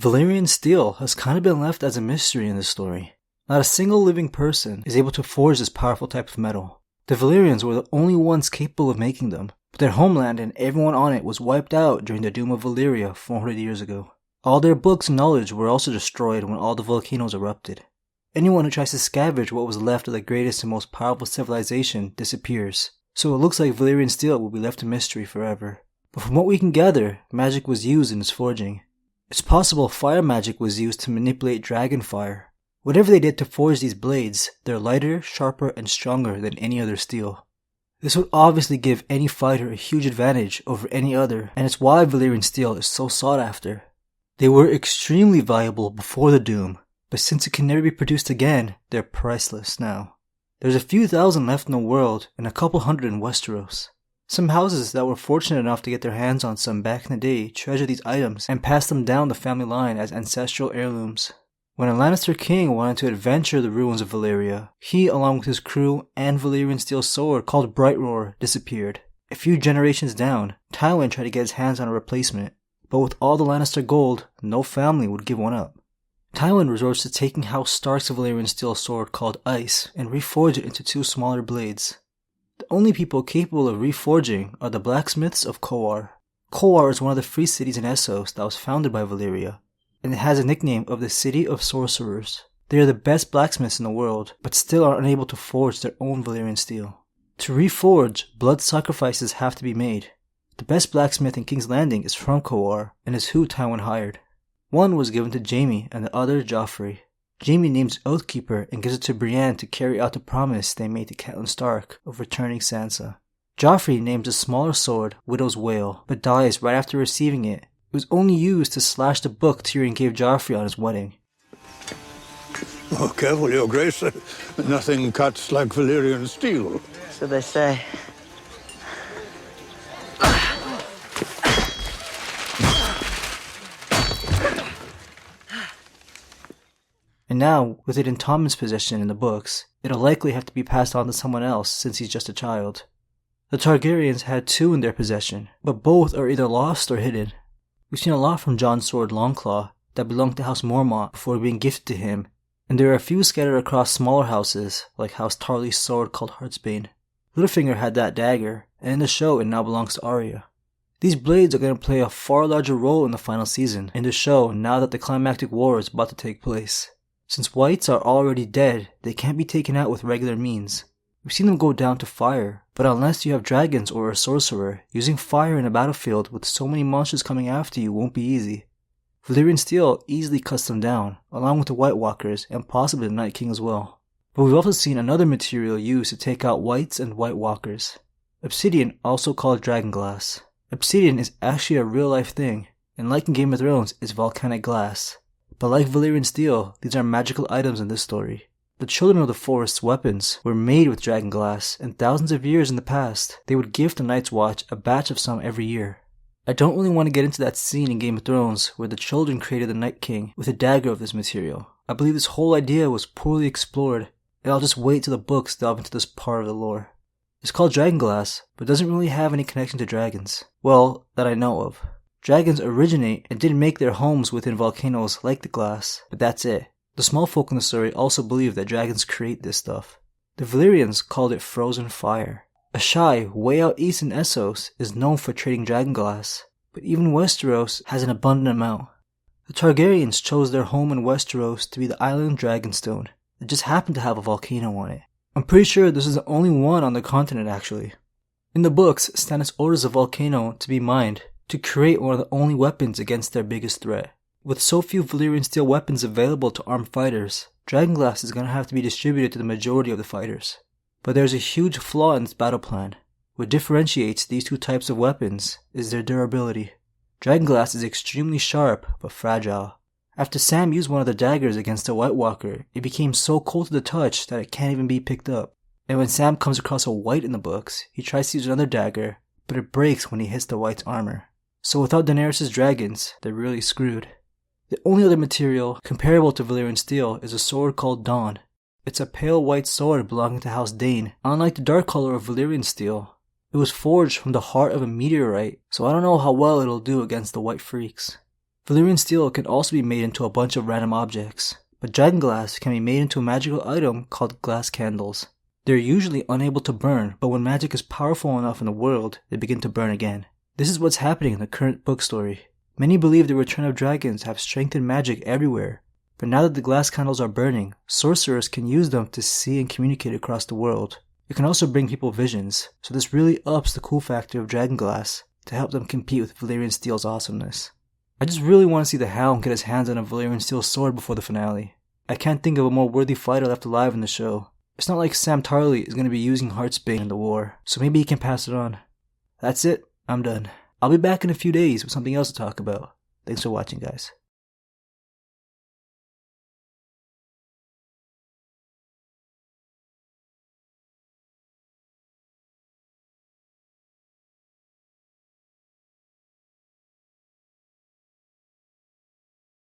Valyrian Steel has kind of been left as a mystery in this story. Not a single living person is able to forge this powerful type of metal. The Valyrians were the only ones capable of making them, but their homeland and everyone on it was wiped out during the doom of Valyria 400 years ago. All their books and knowledge were also destroyed when all the volcanoes erupted. Anyone who tries to scavenge what was left of the greatest and most powerful civilization disappears, so it looks like Valyrian Steel will be left a mystery forever. But from what we can gather, magic was used in its forging. It's possible fire magic was used to manipulate dragon fire. Whatever they did to forge these blades, they're lighter, sharper, and stronger than any other steel. This would obviously give any fighter a huge advantage over any other, and it's why Valyrian Steel is so sought after. They were extremely valuable before the Doom, but since it can never be produced again, they're priceless now. There's a few thousand left in the world and a couple hundred in Westeros. Some houses that were fortunate enough to get their hands on some back in the day treasure these items and pass them down the family line as ancestral heirlooms. When a Lannister king wanted to adventure the ruins of Valyria, he, along with his crew and Valyrian Steel sword called Brightroar, disappeared. A few generations down, Tywin tried to get his hands on a replacement, but with all the Lannister gold, no family would give one up. Tywin resorts to taking House Stark's Valyrian Steel sword called Ice and reforge it into two smaller blades. The only people capable of reforging are the blacksmiths of Coar. Coar is one of the free cities in Essos that was founded by Valyria, and it has a nickname of the City of Sorcerers. They are the best blacksmiths in the world, but still are unable to forge their own Valyrian steel. To reforge, blood sacrifices have to be made. The best blacksmith in King's Landing is from Coar, and is who Tywin hired. One was given to Jaime and the other Joffrey. Jaime names Oathkeeper and gives it to Brienne to carry out the promise they made to Catelyn Stark of returning Sansa. Joffrey names a smaller sword Widow's Wail, but dies right after receiving it. It was only used to slash the book Tyrion gave Joffrey on his wedding. Oh, careful, Your Grace. Nothing cuts like Valyrian steel. So they say. And now, with it in Tommen's possession in the books, it'll likely have to be passed on to someone else since he's just a child. The Targaryens had two in their possession, but both are either lost or hidden. We've seen a lot from Jon's sword Longclaw that belonged to House Mormont before being gifted to him, and there are a few scattered across smaller houses, like House Tarly's sword called Heartsbane. Littlefinger had that dagger, and in the show it now belongs to Arya. These blades are going to play a far larger role in the final season in the show now that the climactic war is about to take place. Since whites are already dead, they can't be taken out with regular means. We've seen them go down to fire, but unless you have dragons or a sorcerer, using fire in a battlefield with so many monsters coming after you won't be easy. Valyrian Steel easily cuts them down, along with the White Walkers and possibly the Night King as well. But we've also seen another material used to take out whites and White Walkers. Obsidian, also called Dragonglass. Obsidian is actually a real life thing, and like in Game of Thrones, it's volcanic glass. But like Valyrian Steel, these are magical items in this story. The Children of the Forest's weapons were made with Dragonglass, and thousands of years in the past, they would give the Night's Watch a batch of some every year. I don't really want to get into that scene in Game of Thrones where the children created the Night King with a dagger of this material. I believe this whole idea was poorly explored, and I'll just wait till the books delve into this part of the lore. It's called Dragonglass, but doesn't really have any connection to dragons. Well, that I know of. Dragons originate and did make their homes within volcanoes like the glass, but that's it. The small folk in the story also believe that dragons create this stuff. The Valyrians called it frozen fire. Ashai, way out east in Essos, is known for trading dragonglass, but even Westeros has an abundant amount. The Targaryens chose their home in Westeros to be the island Dragonstone. It just happened to have a volcano on it. I'm pretty sure this is the only one on the continent actually. In the books, Stannis orders a volcano to be mined to create one of the only weapons against their biggest threat. With so few Valyrian steel weapons available to armed fighters, Dragonglass is going to have to be distributed to the majority of the fighters. But there's a huge flaw in this battle plan. What differentiates these two types of weapons is their durability. Dragonglass is extremely sharp, but fragile. After Sam used one of the daggers against a White Walker, it became so cold to the touch that it can't even be picked up. And when Sam comes across a White in the books, he tries to use another dagger, but it breaks when he hits the White's armor. So without Daenerys' dragons, they're really screwed. The only other material comparable to Valyrian steel is a sword called Dawn. It's a pale white sword belonging to House Dane, unlike the dark color of Valyrian steel. It was forged from the heart of a meteorite, so I don't know how well it'll do against the White Freaks. Valyrian Steel can also be made into a bunch of random objects, but Dragonglass can be made into a magical item called glass candles. They're usually unable to burn, but when magic is powerful enough in the world, they begin to burn again. This is what's happening in the current book story. Many believe the return of dragons have strengthened magic everywhere, but now that the glass candles are burning, sorcerers can use them to see and communicate across the world. It can also bring people visions, so this really ups the cool factor of Dragonglass to help them compete with Valyrian Steel's awesomeness. I just really want to see the Hound get his hands on a Valyrian Steel sword before the finale. I can't think of a more worthy fighter left alive in the show. It's not like Sam Tarly is going to be using Heartsbane in the war, so maybe he can pass it on. That's it, I'm done. I'll be back in a few days with something else to talk about. Thanks for watching, guys.